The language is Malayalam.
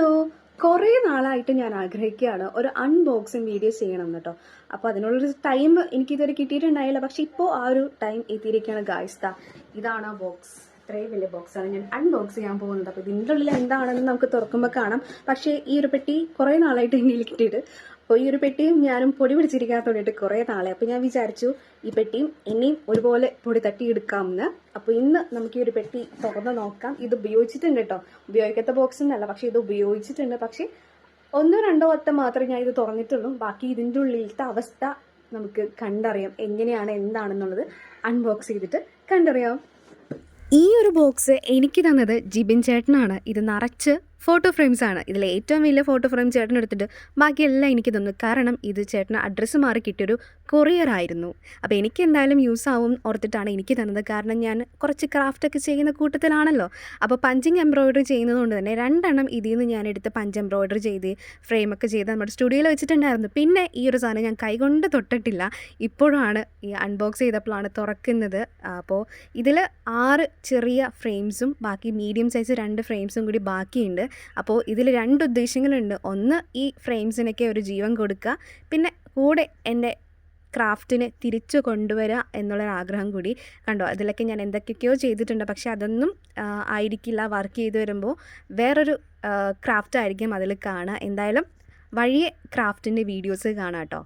ഹലോ, കുറേ നാളായിട്ട് ഞാൻ ആഗ്രഹിക്കുകയാണ് ഒരു അൺബോക്സിങ് വീഡിയോ ചെയ്യണം കേട്ടോ. അപ്പോൾ അതിനുള്ളൊരു ടൈം എനിക്കിതുവരെ കിട്ടിയിട്ടുണ്ടായില്ല. പക്ഷെ ഇപ്പോൾ ആ ഒരു ടൈം എത്തിയിരിക്കുകയാണ് ഗായ്സ്. ഇതാണ് ആ ബോക്സ്. ഇത്രയും വലിയ ബോക്സാണ് ഞാൻ അൺബോക്സ് ചെയ്യാൻ പോകുന്നത്. അപ്പോൾ ഇതിൻ്റെ ഉള്ളിൽ എന്താണെന്ന് നമുക്ക് തുറക്കുമ്പോൾ കാണാം. പക്ഷേ ഈ ഒരു പെട്ടി കുറേ നാളായിട്ട് എൻ്റെ കിട്ടിയിട്ട്, അപ്പോൾ ഈ ഒരു പെട്ടിയും ഞാനും പൊടി പിടിച്ചിരിക്കാൻ തുടങ്ങിയിട്ട് കുറേ നാളെ. അപ്പോൾ ഞാൻ വിചാരിച്ചു ഈ പെട്ടിയും എന്നെയും ഒരുപോലെ പൊടി തട്ടിയെടുക്കാമെന്ന്. അപ്പോൾ ഇന്ന് നമുക്ക് ഈ ഒരു പെട്ടി തുറന്ന് നോക്കാം. ഇത് ഉപയോഗിച്ചിട്ടുണ്ട് കേട്ടോ, ഉപയോഗിക്കാത്ത ബോക്സ് ഒന്നല്ല, പക്ഷേ ഇത് ഉപയോഗിച്ചിട്ടുണ്ട്. പക്ഷേ ഒന്നോ രണ്ടോ വട്ടം മാത്രമേ ഞാൻ ഇത് തുറന്നിട്ടുള്ളൂ. ബാക്കി ഇതിൻ്റെ ഉള്ളിലത്തെ അവസ്ഥ നമുക്ക് കണ്ടറിയാം. എങ്ങനെയാണ് എന്താണെന്നുള്ളത് അൺബോക്സ് ചെയ്തിട്ട് കണ്ടറിയാം. ഈ ഒരു ബോക്സ് എനിക്ക് തന്നത് ജിബിൻ ചേട്ടനാണ്. ഇത് നിറച്ച് ഫോട്ടോ ഫ്രെയിംസ് ആണ്. ഇതിൽ ഏറ്റവും വലിയ ഫോട്ടോ ഫ്രെയിം ചേട്ടൻ എടുത്തിട്ട് ബാക്കിയെല്ലാം എനിക്ക് തന്നു. കാരണം ഇത് ചേട്ടന് അഡ്രസ്സ് മാറി കിട്ടിയൊരു കൊറിയർ ആയിരുന്നു. അപ്പോൾ എനിക്ക് എന്തായാലും യൂസ് ആവും ഓർത്തിട്ടാണ് എനിക്ക് തന്നത്. കാരണം ഞാൻ കുറച്ച് ക്രാഫ്റ്റൊക്കെ ചെയ്യുന്ന കൂട്ടത്തിലാണല്ലോ. അപ്പോൾ പഞ്ചിങ് എംബ്രോയിഡറി ചെയ്യുന്നതുകൊണ്ട് തന്നെ 2 എണ്ണം ഇതിൽ നിന്ന് ഞാൻ എടുത്ത് പഞ്ച് എംബ്രോയിഡറി ചെയ്ത് ഫ്രെയിമൊക്കെ ചെയ്ത് നമ്മുടെ സ്റ്റുഡിയോയിൽ വെച്ചിട്ടുണ്ടായിരുന്നു. പിന്നെ ഈ ഒരു സാധനം ഞാൻ കൈകൊണ്ട് തൊട്ടിട്ടില്ല. ഇപ്പോഴാണ് ഈ അൺബോക്സ് ചെയ്തപ്പോഴാണ് തുറക്കുന്നത്. അപ്പോൾ ഇതിൽ 6 ചെറിയ ഫ്രെയിംസും ബാക്കി മീഡിയം സൈസ് 2 ഫ്രെയിംസും കൂടി ബാക്കിയുണ്ട്. അപ്പോൾ ഇതിൽ 2 ഉദ്ദേശങ്ങളുണ്ട്. ഒന്ന്, ഈ ഫ്രെയിംസിനൊക്കെ ഒരു ജീവൻ കൊടുക്കുക, പിന്നെ കൂടെ എൻ്റെ ക്രാഫ്റ്റിനെ തിരിച്ചു കൊണ്ടുവരിക എന്നുള്ളൊരാഗ്രഹം കൂടി. കണ്ടോ, അതിലൊക്കെ ഞാൻ എന്തൊക്കെയൊക്കെയോ ചെയ്തിട്ടുണ്ട്. പക്ഷെ അതൊന്നും ആയിരിക്കില്ല വർക്ക് ചെയ്ത് വരുമ്പോൾ വേറൊരു ക്രാഫ്റ്റ് ആയിരിക്കും അതിൽ കാണുക. എന്തായാലും വഴിയെ ക്രാഫ്റ്റിൻ്റെ വീഡിയോസ് കാണാം കേട്ടോ.